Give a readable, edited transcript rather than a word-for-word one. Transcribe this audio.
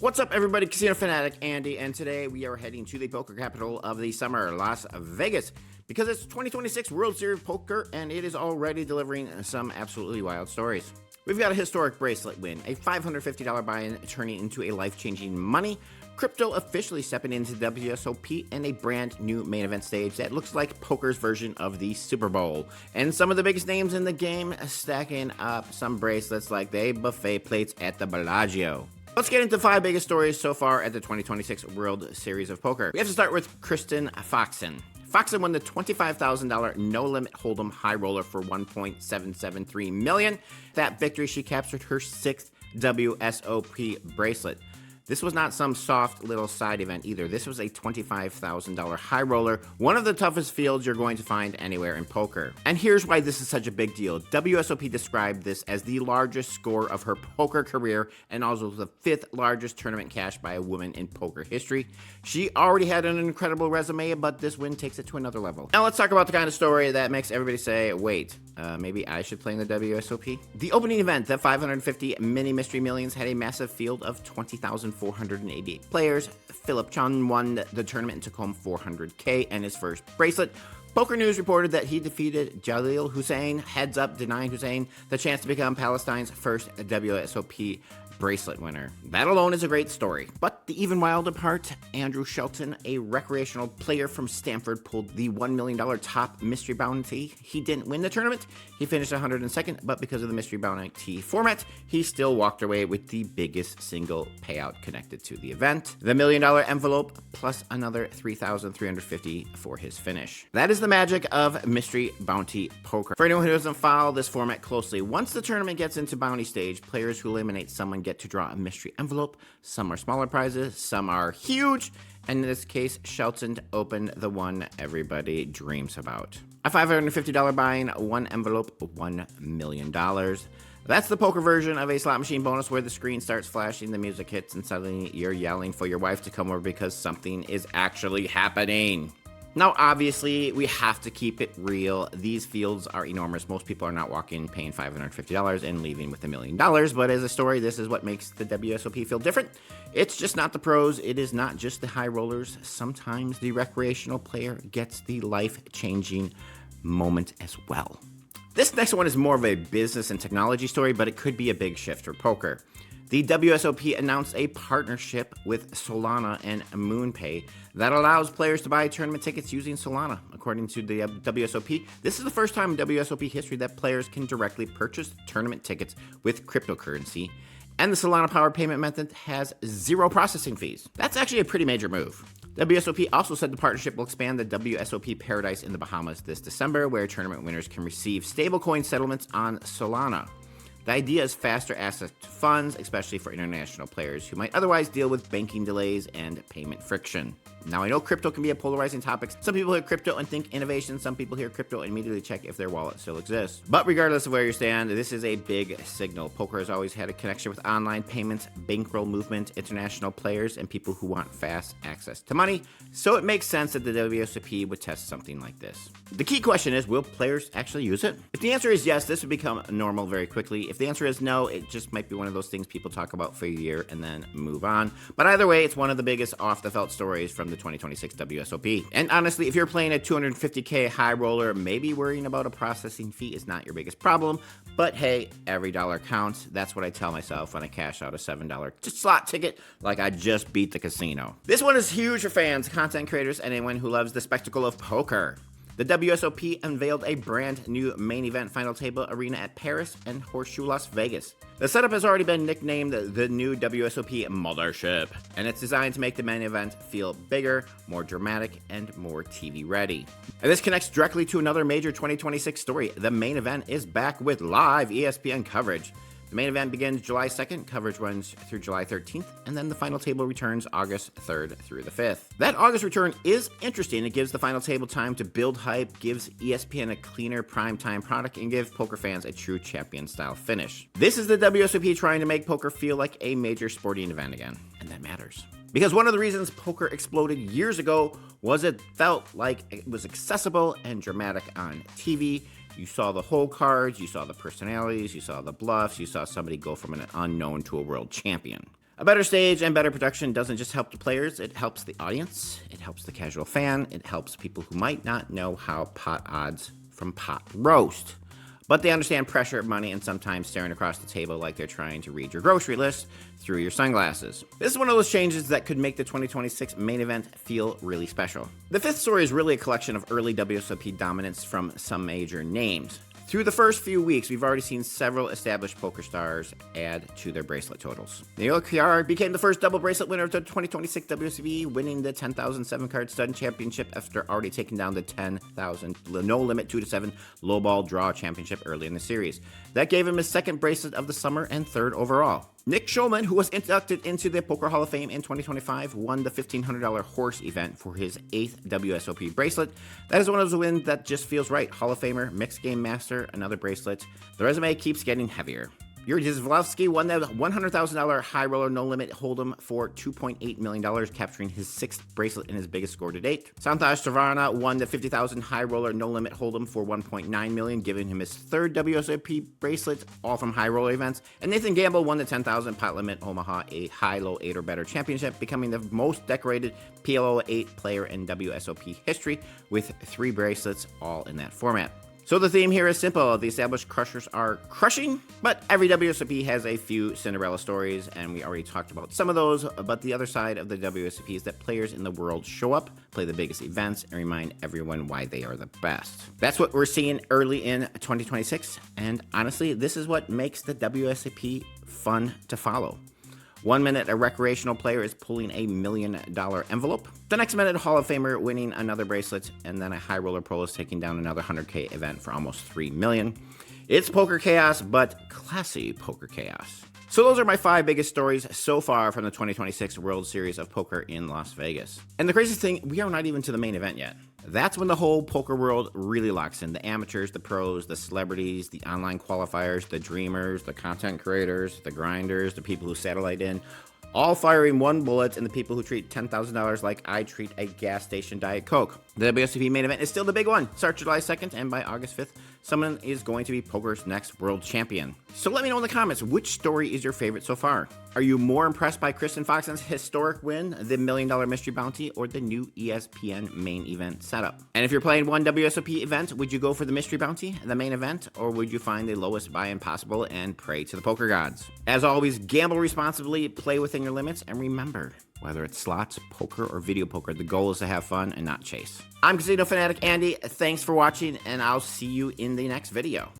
What's up, everybody? Casino Fanatic Andy, and today we are heading to the poker capital of the summer, Las Vegas, because it's 2026 World Series Poker, and it is already delivering some absolutely wild stories. We've got a historic bracelet win, a $550 buy-in turning into a life-changing money, crypto officially stepping into WSOP, and a brand new main event stage that looks like poker's version of the Super Bowl. And some of the biggest names in the game stacking up some bracelets like they buffet plates at the Bellagio. Let's get into the 5 biggest stories so far at the 2026 World Series of Poker. We have to start with Kristen Foxen. Foxen won the $25,000 no-limit hold'em high roller for $1.773 million. That victory, she captured her 6th WSOP bracelet. This was not some soft little side event either. This was a $25,000 high roller, one of the toughest fields you're going to find anywhere in poker. And here's why this is such a big deal. WSOP described this as the largest score of her poker career and also the 5th largest tournament cash by a woman in poker history. She already had an incredible resume, but this win takes it to another level. Now let's talk about the kind of story that makes everybody say, wait, maybe I should play in the WSOP? The opening event, the 550 Mini Mystery Millions, had a massive field of 20,488 players. Philip Chun won the tournament and took home $400K and his first bracelet. Poker News reported that he defeated Jalil Hussein, heads up denying Hussein the chance to become Palestine's first WSOP bracelet winner. That alone is a great story. But the even wilder part, Andrew Shelton, a recreational player from Stanford, pulled the $1 million top mystery bounty. He didn't win the tournament. He finished 102nd, but because of the mystery bounty format, he still walked away with the biggest single payout connected to the event. The $1 million envelope plus another $3,350 for his finish. That is the magic of mystery bounty poker. For anyone who doesn't follow this format closely, once the tournament gets into bounty stage, players who eliminate someone get to draw a mystery envelope. Some are smaller prizes, some are huge, and in this case, Shelton opened the one everybody dreams about. A $550 buy-in, one envelope, $1 million. That's the poker version of a slot machine bonus where the screen starts flashing, the music hits, and suddenly you're yelling for your wife to come over because something is actually happening. Now, obviously, we have to keep it real. These fields are enormous. Most people are not walking, paying $550 and leaving with $1 million. But as a story, this is what makes the WSOP field different. It's just not the pros. It is not just the high rollers. Sometimes the recreational player gets the life-changing moment as well. This next one is more of a business and technology story, but it could be a big shift for poker. The WSOP announced a partnership with Solana and MoonPay that allows players to buy tournament tickets using Solana. According to the WSOP, this is the first time in WSOP history that players can directly purchase tournament tickets with cryptocurrency, and the Solana-powered payment method has 0 processing fees. That's actually a pretty major move. WSOP also said the partnership will expand the WSOP Paradise in the Bahamas this December, where tournament winners can receive stablecoin settlements on Solana. The idea is faster access to funds, especially for international players who might otherwise deal with banking delays and payment friction. Now, I know crypto can be a polarizing topic. Some people hear crypto and think innovation. Some people hear crypto and immediately check if their wallet still exists. But regardless of where you stand, this is a big signal. Poker has always had a connection with online payments, bankroll movement, international players, and people who want fast access to money. So it makes sense that the WSOP would test something like this. The key question is, will players actually use it? If the answer is yes, this would become normal very quickly. If the answer is no, it just might be one of those things people talk about for a year and then move on. But either way, it's one of the biggest off-the-felt stories from the 2026 WSOP. And honestly, if you're playing a $250K high roller, maybe worrying about a processing fee is not your biggest problem. But hey, every dollar counts. That's what I tell myself when I cash out a $7 slot ticket like I just beat the casino. This one is huge for fans, content creators, and anyone who loves the spectacle of poker. The WSOP unveiled a brand new main event final table arena at Paris and Horseshoe Las Vegas. The setup has already been nicknamed the new WSOP Mothership, and it's designed to make the main event feel bigger, more dramatic, and more TV ready. And this connects directly to another major 2026 story. The main event is back with live ESPN coverage. The main event begins July 2nd, coverage runs through July 13th, and then the final table returns August 3rd through the 5th. That August return is interesting. It gives the final table time to build hype, gives ESPN a cleaner primetime product, and gives poker fans a true champion-style finish. This is the WSOP trying to make poker feel like a major sporting event again, and that matters. Because one of the reasons poker exploded years ago was it felt like it was accessible and dramatic on TV. You saw the whole cards, you saw the personalities, you saw the bluffs, you saw somebody go from an unknown to a world champion. A better stage and better production doesn't just help the players, it helps the audience, it helps the casual fan, it helps people who might not know how pot odds from pot roast. But they understand pressure, money, and sometimes staring across the table like they're trying to read your grocery list through your sunglasses. This is one of those changes that could make the 2026 main event feel really special. The fifth story is really a collection of early WSOP dominance from some major names. Through the first few weeks, we've already seen several established poker stars add to their bracelet totals. Neil Kiar became the first double bracelet winner of the 2026 WSOP, winning the 10,000 7-card stud championship after already taking down the 10,000 no limit 2-7 lowball draw championship early in the series. That gave him his second bracelet of the summer and third overall. Nick Schulman, who was inducted into the Poker Hall of Fame in 2025, won the $1,500 horse event for his 8th WSOP bracelet. That is one of those wins that just feels right. Hall of Famer, mixed game master, another bracelet. The resume keeps getting heavier. Yuri Zivlovsky won the $100,000 high roller no limit hold'em for $2.8 million, capturing his 6th bracelet and his biggest score to date. Santosh Tavarna won the $50,000 high roller no limit hold'em for $1.9 million, giving him his 3rd WSOP bracelet, all from high roller events. And Nathan Gamble won the 10,000 pot limit Omaha 8 high low 8 or better championship, becoming the most decorated PLO 8 player in WSOP history with 3 bracelets, all in that format. So the theme here is simple. The established crushers are crushing, but every WSOP has a few Cinderella stories, and we already talked about some of those, but the other side of the WSOP is that players in the world show up, play the biggest events, and remind everyone why they are the best. That's what we're seeing early in 2026, and honestly, this is what makes the WSOP fun to follow. 1 minute, a recreational player is pulling a $1 million envelope. The next minute, a Hall of Famer winning another bracelet, and then a high roller pro is taking down another 100K event for almost $3 million. It's poker chaos, but classy poker chaos. So those are my 5 biggest stories so far from the 2026 World Series of Poker in Las Vegas. And the craziest thing, we are not even to the main event yet. That's when the whole poker world really locks in. The amateurs, the pros, the celebrities, the online qualifiers, the dreamers, the content creators, the grinders, the people who satellite in, all firing one bullet, and the people who treat $10,000 like I treat a gas station Diet Coke. The WSOP main event is still the big one. Starts July 2nd, and by August 5th, someone is going to be poker's next world champion. So let me know in the comments, which story is your favorite so far? Are you more impressed by Kristen Foxen's historic win, the $1 million mystery bounty, or the new ESPN main event setup? And if you're playing one WSOP event, would you go for the mystery bounty, the main event, or would you find the lowest buy-in possible and pray to the poker gods? As always, gamble responsibly, play within your limits, and remember, whether it's slots, poker, or video poker, the goal is to have fun and not chase. I'm Casino Fanatic Andy. Thanks for watching, and I'll see you in the next video.